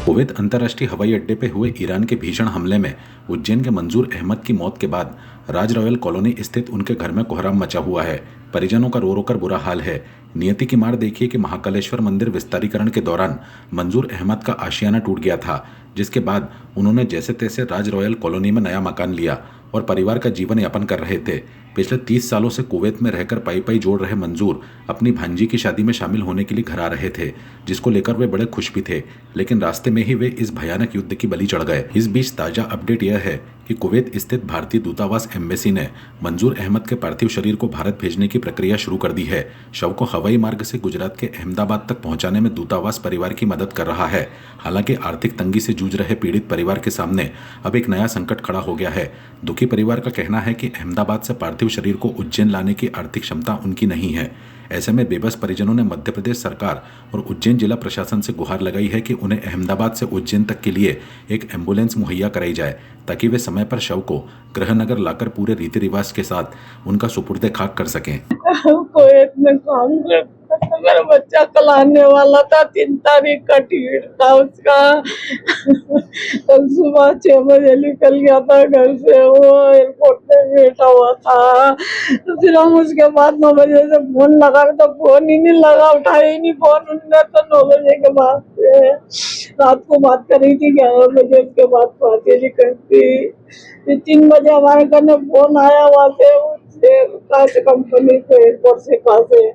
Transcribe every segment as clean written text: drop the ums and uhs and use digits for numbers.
Kuwait अंतर्राष्ट्रीय हवाई अड्डे पे हुए ईरान के भीषण हमले में उज्जैन के मंजूर अहमद की मौत के बाद राज रॉयल कॉलोनी स्थित उनके घर में कोहराम मचा हुआ है। परिजनों का रो रो कर बुरा हाल है। नियति की मार देखिए कि महाकालेश्वर मंदिर विस्तारीकरण के दौरान मंजूर अहमद का आशियाना टूट गया था, जिसके बाद उन्होंने जैसे तैसे राज रॉयल कॉलोनी में नया मकान लिया और परिवार का जीवन यापन कर रहे थे। पिछले 30 सालों से कुवैत में रहकर पाई पाई जोड़ रहे मंजूर अपनी भांजी की शादी में शामिल होने के लिए घर आ रहे थे, जिसको लेकर वे बड़े खुश भी थे, लेकिन रास्ते में ही वे इस भयानक युद्ध की बलि चढ़ गए। इस बीच ताजा अपडेट यह है कि कुवैत स्थित भारतीय दूतावास एम्बेसी ने मंजूर अहमद के पार्थिव शरीर को भारत भेजने की प्रक्रिया शुरू कर दी है। शव को हवाई मार्ग से गुजरात के अहमदाबाद तक पहुंचाने में दूतावास परिवार की मदद कर रहा है। हालांकि आर्थिक तंगी से जूझ रहे पीड़ित परिवार के सामने अब एक नया संकट खड़ा हो गया है। दुखी परिवार का कहना है कि अहमदाबाद से पार्थिव शरीर को उज्जैन लाने की आर्थिक क्षमता उनकी नहीं है। ऐसे में बेबस परिजनों ने मध्य प्रदेश सरकार और उज्जैन जिला प्रशासन से गुहार लगाई है कि उन्हें अहमदाबाद से उज्जैन तक के लिए एक एम्बुलेंस मुहैया कराई जाए, ताकि वे समय पर शव को गृहनगर लाकर पूरे रीति रिवाज के साथ उनका सुपुर्दे खाक कर सकें। कुवैत में काम करता था, मेरा बच्चा कल आने वाला था, 3 तारीख का टिकट था उसका। कल सुबह 6 बजे निकल गया था घर से, वो एयरपोर्ट पे बैठा हुआ था। फिर हम उसके बाद 9 बजे से फोन लगा तो फोन ही नहीं लगा, उठाया ही नहीं फोन उनने। तो 9 बजे के बाद से रात को बात कर रही थी, 11 बजे उसके बाद बात ही नहीं करती। 3 बजे हमारे घर में फोन आया वहाँ से कंपनी को, एयरपोर्ट से कहा से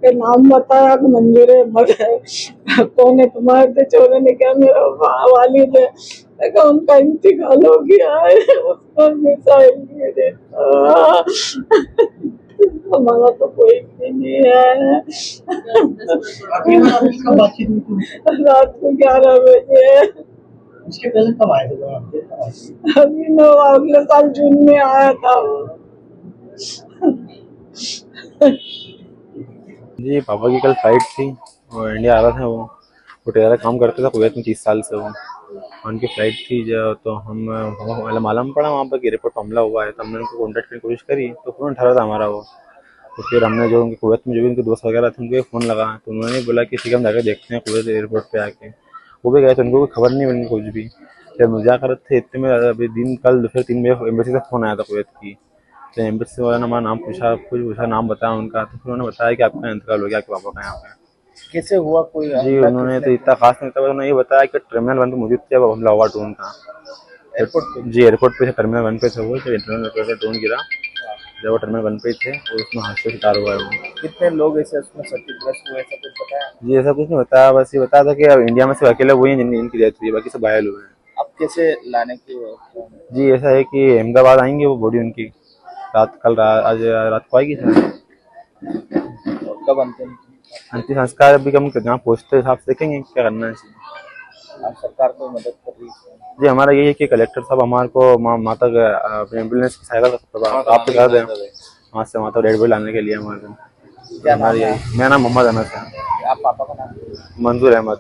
के नाम बताया कि मंजूर है, मगर कौन है तुम्हारे? तो चोरों ने क्या, मेरा वालिद है। उनका इंतकाल हो गया है, उसको मिसाइल नहीं देता। हमारा तो कोई भी नहीं है। रात को 11 बजे। उसके पहले कब आए थे? अभी नो अगले साल जून में आया था। जी पापा की कल फ्लाइट थी और इंडिया आ रहा था। वो टेलर काम करते थे कुवैत में 30 साल से। वो उनकी फ्लाइट थी जो, तो हमें मालूम पड़ा वहाँ पर कि एयरपोर्ट पर हमला हुआ है। तो हमने उनको कॉन्टैक्ट करने की कोशिश करी, तो फ़ोन उठा रहा था हमारा वो। तो फिर हमने जो उनके कुवैत में जो भी उनके दोस्त वगैरह थे उनको फ़ोन लगा, तो उन्होंने बोला कि ठीक है हम जाकर देखते हैं कुवैत एयरपोर्ट पर आके। वो भी गए तो उनको कोई खबर नहीं मिली कुछ भी। जब मजा कर रहे थे इतने में अभी दिन कल दोपहर 3 बजे एम्बेसी से फ़ोन आया था कुवैत की। तो एम्बेसी वाला ने हमारा नाम पूछा, कुछ पूछा, नाम बताया उनका। तो फिर उन्होंने बताया कि आपका इंतकाल हो गया, आपके पापा का यहाँ पे। कैसे हुआ? कोई जी उन्होंने तो इतना खास नहीं था, उन्होंने ये बताया कि टर्मिनल 1 पे मौजूद थे, अब हमला हुआ ड्रोन का एयरपोर्ट पे। जी एयरपोर्ट पे थे, टर्मिनल 1 पे थे वो। जब टर्मिनल 1 पे ड्रोन गिरा, जब वो टर्मिनल 1 पे थे और उसमें हादसे का शिकार हुआ है वो। कितने लोग ऐसे उसमें क्षतिग्रस्त हुए, ऐसा कुछ बताया? जी ऐसा कुछ नहीं बताया, बस ये बताया था कि अब इंडिया में सिर्फ अकेले वही हैं जिनकी डेथ हुई है, बाकी सब घायल हुए हैं। अब कैसे लाने की? जी ऐसा है कि अहमदाबाद आएंगे वो बॉडी उनकी आज रात को आएगी सर। कब अंतिम संस्कार अभी हम जहाँ पहुँचते हिसाब से देखेंगे क्या करना है। सरकार को मदद कर रही है? जी हमारा यही है कि कलेक्टर साहब हमारे को माता का एम्बुलेंस की सहायता प्राप्त कर दें, वहाँ से माता डेड बॉडी लाने के लिए हमारे। क्या नाम है? मेरा नाम मोहम्मद अनस है। आप पापा का नाम? मंजूर अहमद।